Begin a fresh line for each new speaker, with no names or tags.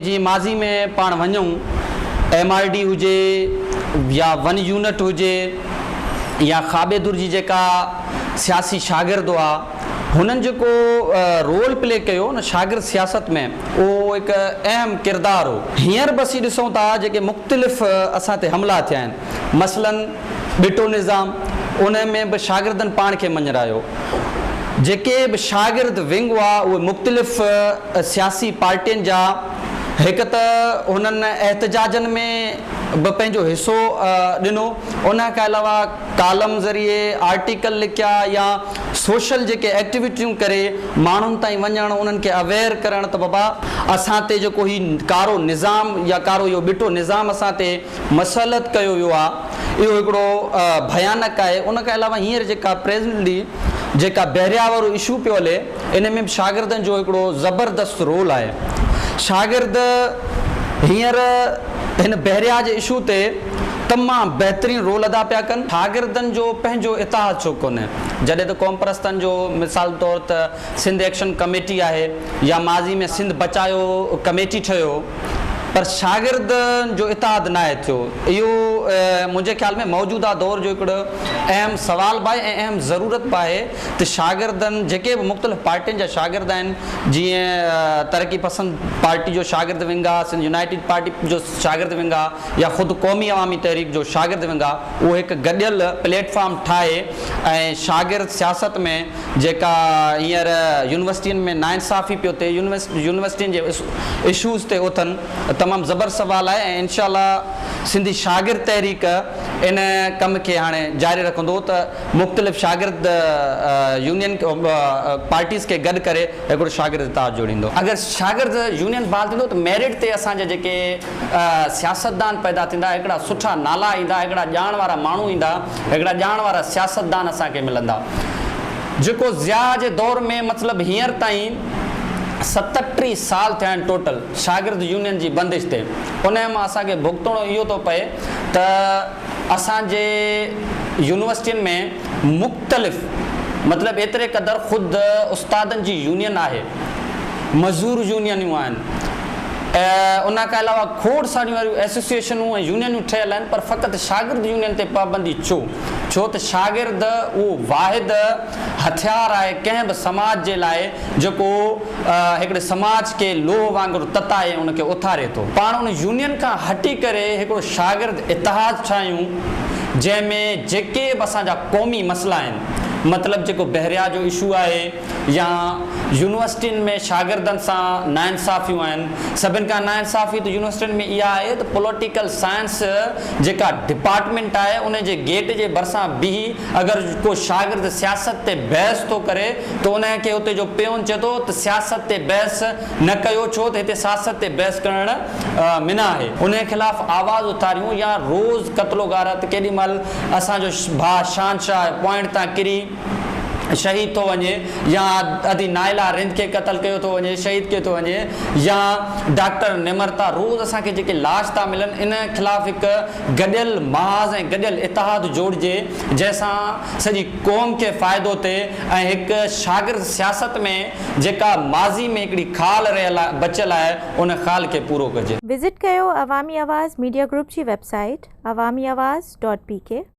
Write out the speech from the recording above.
जी माज़ी में पाण वञूं MRD हुजे या वन यूनिट हुजे या खाबेदुर जी जेका सियासी शागिर्द हुआ हुननि जेको रोल प्ले कयो न शागिर्द सियासत में उहो हिकु अहम किरदारु हो। हींअर बस ही ॾिसूं था जेके मुख़्तलिफ़ असां ते हमला थिया आहिनि, मसलन बिटो निज़ाम, उन में बि शागिर्दनि पाण खे मञरायो। जेके बि शागिर्द विंग हुआ उहे मुख़्तलिफ़ सियासी पार्टियुनि जा, हिकु त हुननि एहतजाजनि में बि पंहिंजो हिसो ॾिनो, उन खां अलावा कालम ज़रिए आर्टिकल लिखिया या सोशल जेके एक्टिविटियूं करे माण्हुनि ताईं वञणु, उन्हनि खे अवेयर करणु त बाबा असां ते जेको ही कारो निज़ाम या कारो इहो बिटो निज़ाम असां ते मसलत कयो वियो आहे, इहो हिकिड़ो भयानक आहे। उन खां अलावा हींअर जेका प्रेज़ेंटली जेका बहरिया वारो इशू पियो हले, इन में बि शागिर्दनि जो हिकिड़ो ज़बरदस्त रोल आहे। शागिर्द हींअर हिन बहरिया जे इशू ते तमामु बहितरीनु रोल अदा पिया कनि। शागिर्दनि जो पंहिंजो इतिहाद छो कोन्हे, जॾहिं त क़ौम परस्तनि जो मिसाल तौरु त सिंध एक्शन कमेटी आहे या माज़ी में सिंध बचायो कमेटी ठहियो, पर शागिर्दनि जो इतिहाद न आहे थियो। इहो मुंहिंजे ख़्याल में मौजूदा दौर जो हिकिड़ो अहम सवाल बि आहे ऐं अहम ज़रूरत बि आहे त शागिर्दनि जेके बि मुख़्तलिफ़ पार्टियुनि जा शागिर्द आहिनि, जीअं तरक़ी पसंद पार्टी जो शागिर्द विंग आहे, सिंध यूनाइटेड पार्टी जो शागिर्द विंग आहे, या ख़ुदि क़ौमी अवामी तहरीक जो शागिर्द विंग आहे, उहो हिकु गॾियल प्लेटफॉर्म ठाहे ऐं शागिर्द सियासत में जेका हींअर यूनिवर्सिटियुनि में नाइंसाफ़ी पियो थिए, यूनिवर्सिटियुनि जे इशूज़ ते उथनि, तमामु ज़बर सवाल आहे। ऐं इनशाअल्लाह सिंधी शागिर्द तहरीक इन कम खे हाणे जारी रखंदो त मुख़्तलिफ़ शागिर्द यूनियन पार्टीज़ खे गॾु करे हिकिड़ो शागिर्द इतिहाद जोड़ींदो। अगरि शागिर्द यूनियन बहाल थींदो त मेरिट ते असांजा जेके सियासतदान पैदा थींदा, हिकिड़ा सुठा नाला ईंदा, हिकिड़ा ॼाण वारा माण्हू ईंदा, हिकिड़ा ॼाण वारा सियासतदान असांखे मिलंदा। जेको ज़िया जे दौर में मतिलबु हींअर ताईं 37 साल थिया आहिनि टोटल शागिर्द यूनियन जी बंदिश ते, उन मां असांखे भुगतणो इहो थो पए त असांजे यूनिवर्सिटियुनि में मुख़्तलिफ़ मतिलबु एतिरे क़दुरु ख़ुदि उस्तादनि जी यूनियन आहे, मज़दूर यूनियनियूं आहिनि, उन खां अलावा खोड़ सारियूं वारियूं एसोसिएशनूं ऐं यूनियनियूं ठहियल आहिनि, पर फ़क़ति शागिर्द यूनियन ते पाबंदी छो त शागिर्द उहो वाहिद हथियार आहे कंहिं बि समाज जे लाइ जेको हिकिड़े समाज खे लोह वांगुरु तताए उनखे उथारे थो। पाण उन यूनियन खां हटी करे हिकिड़ो शागिर्द इतिहाद ठाहियूं जंहिंमें जेके बि असांजा क़ौमी मसइला आहिनि, मतिलबु जेको बहरिया जो इशू आहे या यूनिवर्सिटियुनि में शागिर्दनि सां नाइंसाफ़ियूं आहिनि, सभिनि खां नाइंसाफ़ी त यूनिवर्सिटियुनि में इहा आहे त पॉलिटिकल साइंस जेका डिपार्टमेंट आहे उन जे गेट जे भरिसां बीही अगरि को शागिर्द सियासत ते बहस थो करे त उनखे उते जो पियोन चए थो त सियासत ते बहस न कयो, छो त हिते सियासत ते बहस करणु मिना आहे। उन जे ख़िलाफ़ु आवाज़ उथारियूं या रोज़ क़त्लो गारत, केॾी महिल असांजो भाउ शहनशाह पॉइंट तां किरी शहीद थो वञे, या अदी नाइला रिंद खे क़तल कयो थो वञे, शहीद कयो थो वञे, या डॉक्टर निमरता, रोज़ असांखे जेके लाश था मिलनि, इन ख़िलाफ़ु हिकु गॾियल महाज़ ऐं गॾियल इतिहाद जोड़िजे जंहिंसां सॼी क़ौम खे फ़ाइदो थिए ऐं हिकु शागिर्द सियासत में जेका माज़ी में हिकिड़ी खाल रहियल आहे, बचियल आहे, उन खाल खे पूरो कजे।
विज़िट कयो अवामी आवाज़ मीडिया ग्रुप जी वेबसाइट awamiawaz.pk।